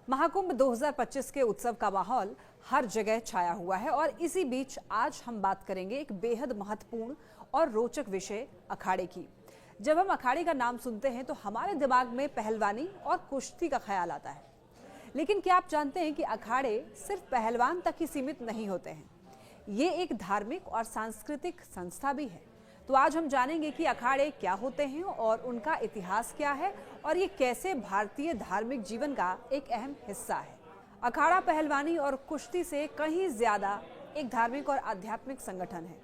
महाकुंभ 2025 के उत्सव का माहौल हर जगह छाया हुआ है और इसी बीच आज हम बात करेंगे एक बेहद महत्वपूर्ण और रोचक विषय अखाड़े की। जब हम अखाड़े का नाम सुनते हैं तो हमारे दिमाग में पहलवानी और कुश्ती का ख्याल आता है, लेकिन क्या आप जानते हैं कि अखाड़े सिर्फ पहलवान तक ही सीमित नहीं होते हैं। ये एक धार्मिक और सांस्कृतिक संस्था भी है। तो आज हम जानेंगे कि अखाड़े क्या होते हैं और उनका इतिहास क्या है और ये कैसे भारतीय धार्मिक जीवन का एक अहम हिस्सा है। अखाड़ा पहलवानी और कुश्ती से कहीं ज्यादा एक धार्मिक और आध्यात्मिक संगठन है।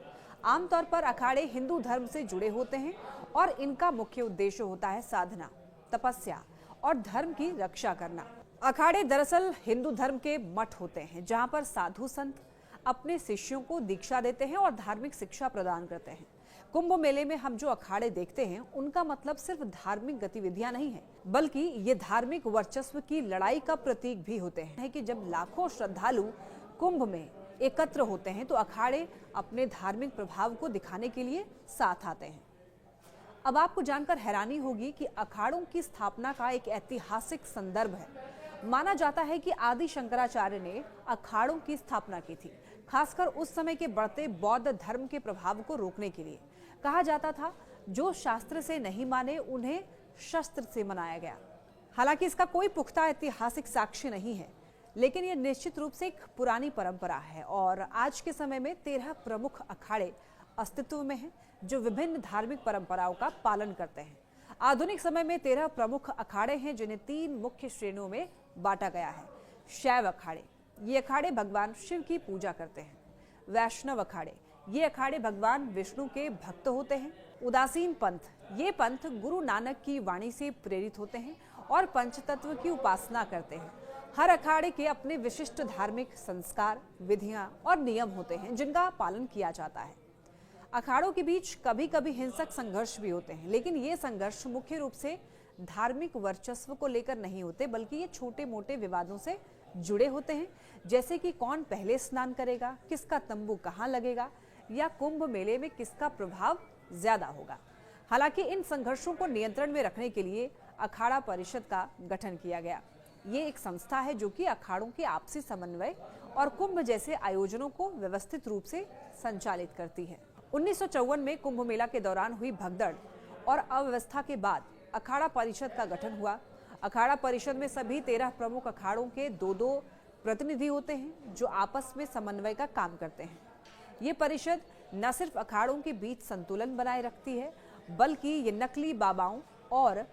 आमतौर पर अखाड़े हिंदू धर्म से जुड़े होते हैं और इनका मुख्य उद्देश्य होता है साधना, तपस्या और धर्म की रक्षा करना। अखाड़े दरअसल हिंदू धर्म के मठ होते हैं जहाँ पर साधु संत अपने शिष्यों को दीक्षा देते हैं और धार्मिक शिक्षा प्रदान करते हैं। कुंभ मेले में हम जो अखाड़े देखते हैं उनका मतलब सिर्फ धार्मिक गतिविधियां नहीं है, बल्कि ये धार्मिक वर्चस्व की लड़ाई का प्रतीक भी होते हैं कि जब लाखों श्रद्धालु कुंभ में एकत्र होते हैं तो अखाड़े अपने धार्मिक प्रभाव को दिखाने के लिए साथ आते हैं। अब आपको जानकर हैरानी होगी कि अखाड़ों की स्थापना का एक ऐतिहासिक संदर्भ है। माना जाता है कि आदि शंकराचार्य ने अखाड़ों की स्थापना की थी, खासकर उस समय के बढ़ते बौद्ध धर्म के प्रभाव को रोकने के लिए। कहा जाता था जो शास्त्र से नहीं माने उन्हें शस्त्र से मनाया गया। हालांकि इसका कोई पुख्ता ऐतिहासिक साक्ष्य नहीं है, लेकिन यह निश्चित रूप से एक पुरानी परंपरा है और आज के समय में 13 प्रमुख अखाड़े अस्तित्व में हैं जो विभिन्न धार्मिक परंपराओं का पालन करते हैं। आधुनिक समय में 13 प्रमुख अखाड़े हैं जिन्हें 3 मुख्य श्रेणियों में बांटा गया है। शैव अखाड़े, ये अखाड़े भगवान शिव की पूजा करते हैं। वैष्णव अखाड़े, ये अखाड़े भगवान विष्णु के भक्त होते हैं। उदासीन पंथ, ये पंथ गुरु नानक की वाणी से प्रेरित होते हैं और पंचतत्व की उपासना करते हैं। हर अखाड़े के अपने विशिष्ट धार्मिक संस्कार, विधियां और नियम होते हैं जिनका पालन किया जाता है। अखाड़ों के बीच कभी कभी हिंसक संघर्ष भी होते हैं, लेकिन ये संघर्ष मुख्य रूप से धार्मिक वर्चस्व को लेकर नहीं होते, बल्कि ये छोटे मोटे विवादों से जुड़े होते हैं, जैसे कि कौन पहले स्नान करेगा, किसका तंबू कहाँ लगेगा या कुंभ मेले में किसका प्रभाव ज्यादा होगा। हालांकि इन संघर्षों को नियंत्रण में रखने के लिए अखाड़ा परिषद का गठन किया गया। ये एक संस्था है जो कि अखाड़ों के आपसी समन्वय और कुंभ जैसे आयोजनों को व्यवस्थित रूप से संचालित करती है। 1954 में कुंभ मेला के दौरान हुई भगदड़ और अव्यवस्था के बाद अखाड़ा परिषद का गठन हुआ। अखाड़ा परिषद में सभी 13 प्रमुख अखाड़ों के 2-2 प्रतिनिधि होते हैं जो आपस में समन्वय का काम करते हैं। ये परिषद न सिर्फ अखाड़ों के बीच संतुलन बनाए रखती है, बल्कि ये नकली बाबाओं और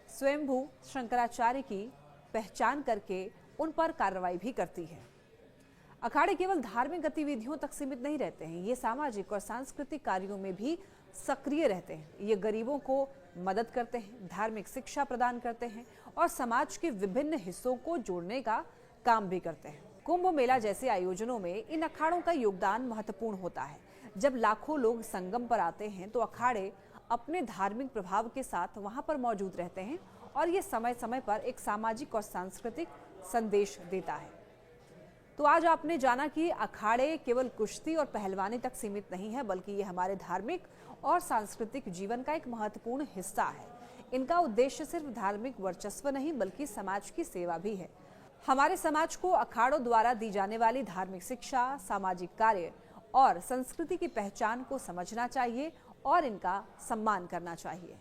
स्वयंभू शंकराचार्य की पहचान करके उन पर कार्रवाई भी करती है। अखाड़े केवल धार्मिक गतिविधियों तक सीमित नहीं रहते हैं, ये सामाजिक और सांस्कृतिक कार्यों में भी सक्रिय रहते हैं। ये गरीबों को मदद करते हैं, धार्मिक शिक्षा प्रदान करते हैं और समाज के विभिन्न हिस्सों को जोड़ने का काम भी करते हैं। कुंभ मेला जैसे आयोजनों में इन अखाड़ों का योगदान महत्वपूर्ण होता है। जब लाखों लोग संगम पर आते हैं तो अखाड़े अपने धार्मिक प्रभाव के साथ वहां पर मौजूद रहते हैं और ये समय समय पर एक सामाजिक और सांस्कृतिक संदेश देता है। तो आज आपने जाना कि अखाड़े केवल कुश्ती और पहलवानी तक सीमित नहीं है, बल्कि ये हमारे धार्मिक और सांस्कृतिक जीवन का एक महत्वपूर्ण हिस्सा है। इनका उद्देश्य सिर्फ धार्मिक वर्चस्व नहीं, बल्कि समाज की सेवा भी है। हमारे समाज को अखाड़ों द्वारा दी जाने वाली धार्मिक शिक्षा, सामाजिक कार्य और संस्कृति की पहचान को समझना चाहिए और इनका सम्मान करना चाहिए।